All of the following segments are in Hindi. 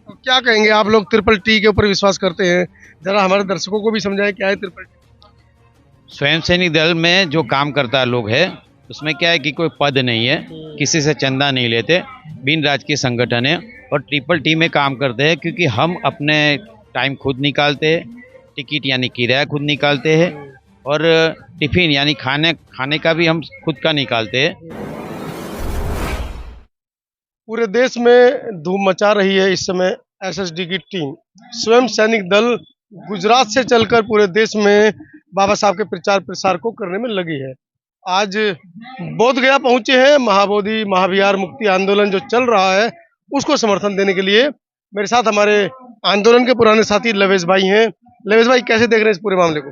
तो क्या कहेंगे आप लोग ट्रिपल टी के ऊपर विश्वास करते हैं? जरा हमारे दर्शकों को भी समझाएं क्या है ट्रिपल टी। स्वयं सैनिक दल में जो काम करता लोग है उसमें क्या है कि कोई पद नहीं है, किसी से चंदा नहीं लेते, बिन राजकीय संगठन है और ट्रिपल टी में काम करते हैं क्योंकि हम अपने टाइम खुद निकालते हैं, टिकट यानी किराया खुद निकालते हैं और टिफिन यानी खाने खाने का भी हम खुद का निकालते हैं। पूरे देश में धूम मचा रही है इस समय एसएसडी की टीम। स्वयं सैनिक दल गुजरात से चलकर पूरे देश में बाबा साहब के प्रचार प्रसार को करने में लगी है। आज बोध गया पहुंचे हैं। महाबोधि महाविहार मुक्ति आंदोलन जो चल रहा है उसको समर्थन देने के लिए मेरे साथ हमारे आंदोलन के पुराने साथी लवेश भाई हैं। लवेश भाई, कैसे देख रहे हैं इस पूरे मामले को?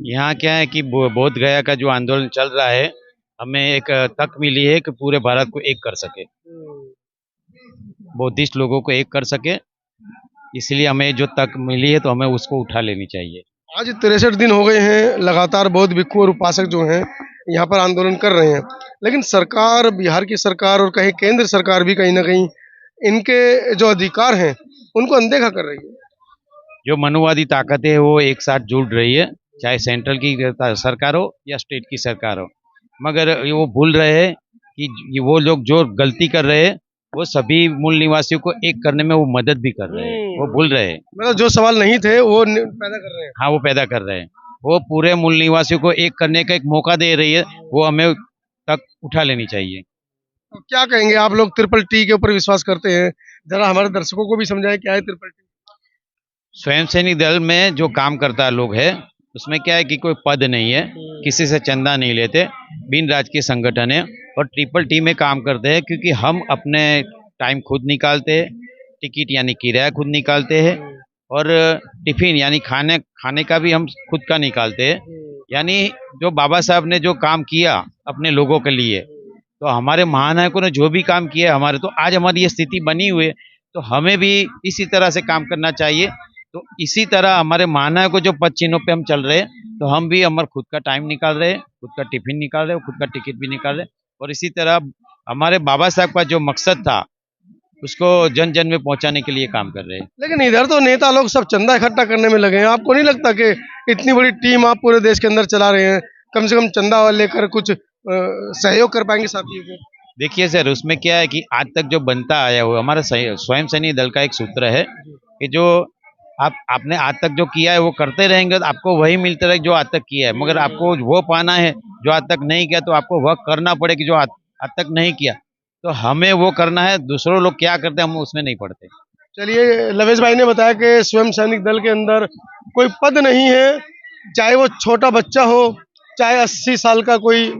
यहाँ क्या है कि बोध गया का जो आंदोलन चल रहा है, हमें एक तक मिली है कि पूरे भारत को एक कर सके, बौद्धिस्ट लोगों को एक कर सके, इसलिए हमें जो तक मिली है तो हमें उसको उठा लेनी चाहिए। आज 63 दिन हो गए हैं लगातार बौद्ध भिक्षु और उपासक जो हैं यहाँ पर आंदोलन कर रहे हैं, लेकिन सरकार, बिहार की सरकार और कहीं केंद्र सरकार भी कहीं ना कहीं इनके जो अधिकार हैं उनको अनदेखा कर रही है। जो मनुवादी ताकतें हैं वो एक साथ जुड़ रही है, चाहे सेंट्रल की सरकार हो या स्टेट की सरकार हो, मगर वो भूल रहे हैं कि वो लोग जो गलती कर रहे हैं वो सभी मूल निवासियों को एक करने में वो मदद भी कर रहे हैं, वो भूल रहे हैं। मतलब जो सवाल नहीं थे वो पैदा कर रहे हैं। हाँ, वो पैदा कर रहे हैं। वो पूरे मूल निवासियों को एक करने का एक मौका दे रही है, वो हमें तक उठा लेनी चाहिए। तो क्या कहेंगे आप लोग ट्रिपल टी के ऊपर विश्वास करते हैं? जरा हमारे दर्शकों को भी समझाएं क्या है ट्रिपल टी। स्वयं सैनिक दल में जो काम करता लोग है उसमें क्या है कि कोई पद नहीं है, किसी से चंदा नहीं लेते, बिन राजकीय संगठन है और ट्रिपल टी में काम करते हैं क्योंकि हम अपने टाइम खुद निकालते हैं, टिकट यानी किराया खुद निकालते हैं और टिफिन यानी खाने का भी हम खुद का निकालते हैं। यानी जो बाबा साहब ने जो काम किया अपने लोगों के लिए, तो हमारे महानायकों ने जो भी काम किया है हमारे, तो आज हमारी ये स्थिति बनी हुई है, तो हमें भी इसी तरह से काम करना चाहिए। तो इसी तरह हमारे महानायकों को जो पद चिन्हों पे हम चल रहे हैं, तो हम भी हमारा खुद का टाइम निकाल रहे हैं, खुद का टिफिन निकाल रहे हैं, खुद का टिकट भी निकाल रहे हैं और इसी तरह हमारे बाबा साहब का जो मकसद था उसको जन जन में पहुंचाने के लिए काम कर रहे हैं। लेकिन इधर तो नेता लोग सब चंदा इकट्ठा करने में लगे हैं। आपको नहीं लगता कि इतनी बड़ी टीम आप पूरे देश के अंदर चला रहे हैं, कम से कम चंदा लेकर कुछ सहयोग कर पाएंगे साथियों को? देखिए सर, उसमें क्या है कि आज तक जो बनता आया हुआ हमारा स्वयं सैनिक दल का एक सूत्र है कि जो आपने आज तक जो किया है वो करते रहेंगे तो आपको वही मिलता रहेगा जो आज तक किया है, मगर आपको वो पाना है जो आज तक नहीं किया, तो आपको वह करना पड़ेगा जो आज तक नहीं किया, तो हमें वो करना है। दूसरों लोग क्या करते हैं हम उसमें नहीं पड़ते। चलिए, लवेश भाई ने बताया कि स्वयं सैनिक दल के अंदर कोई पद नहीं है, चाहे वो छोटा बच्चा हो, चाहे 80 साल का कोई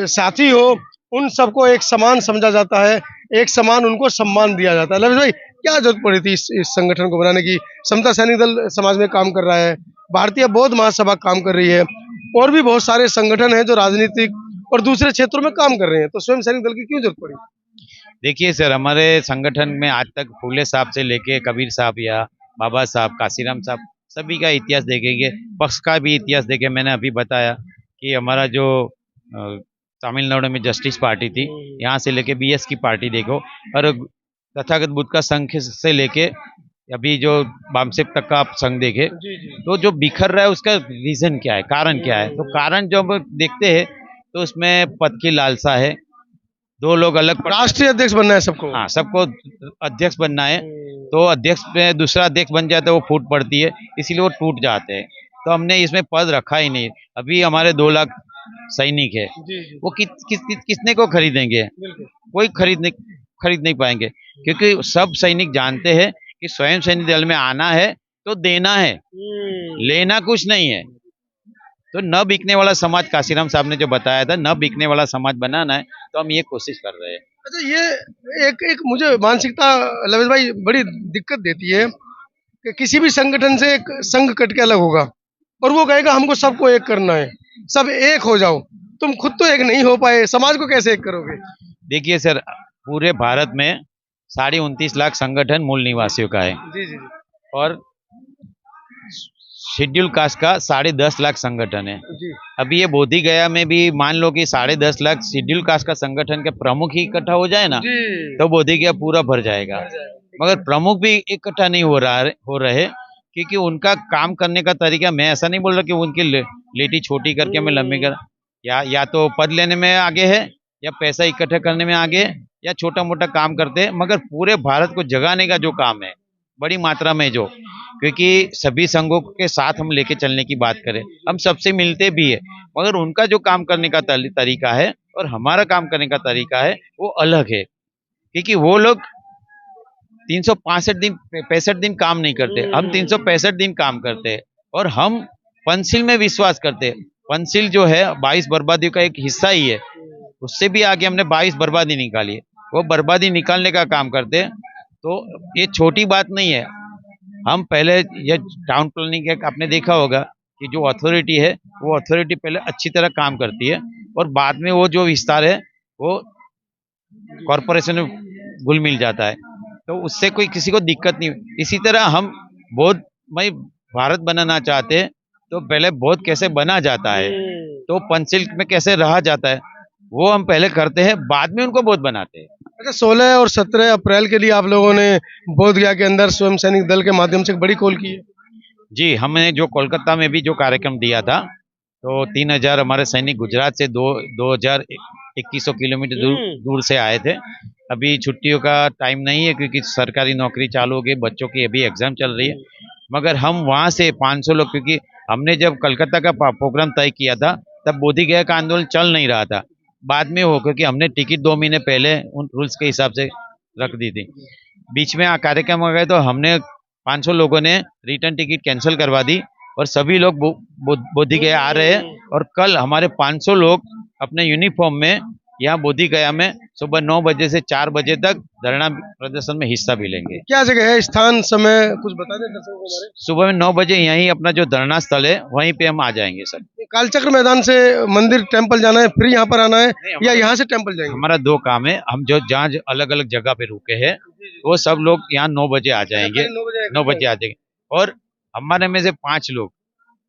साथी हो, उन सबको एक समान समझा जाता है, एक समान उनको सम्मान दिया जाता है। लवेश भाई, क्या जरूरत पड़ी थी इस संगठन को बनाने की? समता सैनिक दल समाज में काम कर रहा है, भारतीय बौद्ध महासभा काम कर रही है, और भी बहुत सारे संगठन हैं जो राजनीतिक और दूसरे क्षेत्रों में काम कर रहे हैं, तो स्वयं सैनिक दल की क्यों जरूरत पड़ी? देखिए सर, हमारे संगठन में आज तक फूले साहब से लेके कबीर साहब या बाबा साहब, काशीराम साहब, सभी का इतिहास देखेंगे, पक्ष का भी इतिहास देखे। मैंने अभी बताया कि हमारा जो तमिलनाडु में जस्टिस पार्टी थी, यहाँ से लेके बीएस की पार्टी देखो, और तथागत बुद्ध का संघ से लेके अभी जो बामसेप तक का आप संघ देखे, तो जो बिखर रहा है उसका रीजन क्या है, कारण क्या है? तो कारण जो हम देखते हैं तो उसमें पद की लालसा है, दो लोग अलग, राष्ट्रीय अध्यक्ष बनना है सबको। हाँ, सबको अध्यक्ष बनना है, तो अध्यक्ष में दूसरा अध्यक्ष बन जाता है, वो फूट पड़ती है, इसीलिए वो टूट जाते हैं। तो हमने इसमें पद रखा ही नहीं। अभी हमारे 2 लाख सैनिक है, वो किसने को खरीदेंगे? कोई खरीद नहीं पाएंगे, क्योंकि सब सैनिक जानते हैं कि स्वयं सैनिक दल में आना है तो देना है, लेना कुछ नहीं है। तो न बिकने वाला समाज, काशीराम साहब ने जो बताया था, न बिकने वाला समाज बनाना है, तो हम ये कोशिश कर रहे हैं। अच्छा, ये एक मुझे मानसिकता लवेश भाई बड़ी दिक्कत देती है कि किसी भी संगठन से एक संघ कट के अलग होगा और वो कहेगा हमको सबको एक करना है, सब एक हो जाओ। तुम खुद तो एक नहीं हो पाए, समाज को कैसे एक करोगे? देखिए सर, पूरे भारत में 29.5 लाख संगठन मूल निवासियों का है। जी जी। और शेड्यूल कास्ट का 10.5 लाख संगठन है। जी। अभी ये बोधी गया में भी मान लो कि 10.5 लाख शेड्यूल कास्ट का संगठन के प्रमुख ही इकट्ठा हो जाए ना, तो बोधी गया पूरा भर जाएगा। मगर प्रमुख भी इकट्ठा नहीं हो रहे, क्योंकि उनका काम करने का तरीका, मैं ऐसा नहीं बोल रहा कि उनकी लेटी छोटी करके हमें लंबी कर, या तो पद लेने में आगे है, या पैसा इकट्ठा करने में आगे है, या छोटा मोटा काम करते हैं, मगर पूरे भारत को जगाने का जो काम है बड़ी मात्रा में, जो क्योंकि सभी संघों के साथ हम लेके चलने की बात करें, हम सबसे मिलते भी है, मगर उनका जो काम करने का तरीका है और हमारा काम करने का तरीका है वो अलग है, क्योंकि वो लोग 365 दिन काम नहीं करते, हम 365 दिन काम करते हैं, और हम पंचशील में विश्वास करते हैं। पंचशील जो है 22 बर्बादी का एक हिस्सा ही है, उससे भी आगे हमने 22 बर्बादी निकाली है, वो बर्बादी निकालने का काम करते हैं। तो ये छोटी बात नहीं है। हम पहले ये टाउन प्लानिंग का आपने देखा होगा कि जो अथॉरिटी है वो अथॉरिटी पहले अच्छी तरह काम करती है, और बाद में वो जो विस्तार है वो कॉरपोरेशन में घुल मिल जाता है, तो उससे कोई किसी को दिक्कत नहीं। इसी तरह हम बौद्धमय भारत बनाना चाहते हैं, तो पहले बौद्ध कैसे बना जाता है, तो पंचशील में कैसे रहा जाता है, वो हम पहले करते हैं, बाद में उनको बौद्ध बनाते हैं। अच्छा, 16 और 17 अप्रैल के लिए आप लोगों ने बोध गया के अंदर स्वयं सैनिक दल के माध्यम से एक बड़ी कॉल की है। जी, हमने जो कोलकाता में भी जो कार्यक्रम दिया था, तो 3000 हमारे सैनिक गुजरात से 2100 किलोमीटर दूर से आए थे। अभी छुट्टियों का टाइम नहीं है, क्योंकि सरकारी नौकरी चालू हो गई, बच्चों की अभी एग्जाम चल रही है, मगर हम वहाँ से 500 लोग, क्योंकि हमने जब कलकत्ता का प्रोग्राम तय किया था तब बोधि गया का आंदोलन चल नहीं रहा था, बाद में हो, क्योंकि हमने टिकट 2 महीने पहले उन रूल्स के हिसाब से रख दी थी। बीच में कार्यक्रम हो गए तो हमने 500 लोगों ने रिटर्न टिकट कैंसिल करवा दी, और सभी लोग बोधि गया आ रहे हैं, और कल हमारे 500 लोग अपने यूनिफॉर्म में यहाँ बोधि गया में सुबह 9 बजे से 4 बजे तक धरना प्रदर्शन में हिस्सा भी लेंगे। क्या जगह है, स्थान, समय कुछ बता दें दर्शकों को हमारे। सुबह में 9 बजे यहीं अपना जो धरना स्थल है वहीं पे हम आ जाएंगे सर। कालचक्र मैदान से मंदिर टेम्पल जाना है, फिर यहाँ पर आना है, या यहाँ से टेम्पल जाएंगे? हमारा 2 काम है, हम जो जहाँ अलग अलग जगह पे रुके हैं वो सब लोग यहाँ 9 बजे आ जाएंगे, 9 बजे आ जाएंगे। और हमारे में से 5 लोग,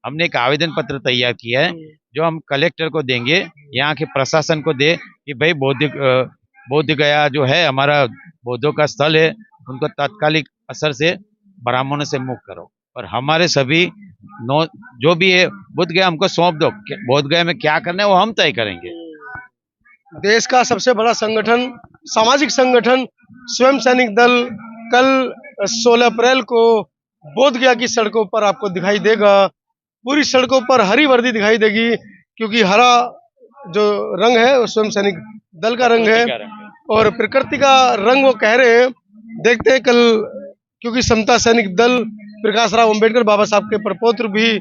हमने एक आवेदन पत्र तैयार किया है जो हम कलेक्टर को देंगे, यहाँ के प्रशासन को दे कि भाई बोध गया जो है हमारा बौद्धों का स्थल है, उनको तात्कालिक असर से ब्राह्मणों से मुक्त करो, और हमारे सभी जो भी है बोध गया हमको सौंप दो, बोध गया में क्या करना है वो हम तय करेंगे। देश का सबसे बड़ा संगठन, सामाजिक संगठन स्वयं सैनिक दल कल 16 अप्रैल को बोध गया की सड़कों पर आपको दिखाई देगा। पूरी सड़कों पर हरी वर्दी दिखाई देगी, क्योंकि हरा जो रंग है वो स्वयं सैनिक दल का रंग है, और प्रकृति का रंग वो कह रहे हैं। देखते हैं कल, क्योंकि समता सैनिक दल प्रकाश राव अंबेडकर बाबा साहब के प्रपौत्र भी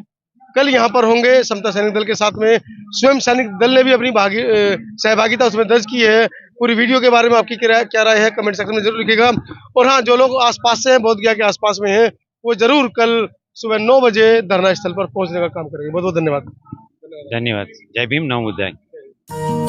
कल यहाँ पर होंगे समता सैनिक दल के साथ में। स्वयं सैनिक दल ने भी अपनी सहभागिता उसमें दर्ज की है। पूरी वीडियो के बारे में आपकी क्या राय है, कमेंट सेक्शन में जरूर लिखिएगा। और हाँ, जो लोग आसपास से हैं, बोध गया के आसपास में हैं, वो जरूर कल सुबह 9 बजे धरना स्थल पर पहुंचने का काम करेंगे। बहुत बहुत धन्यवाद। धन्यवाद। जय भीम, नमो बुद्धाय।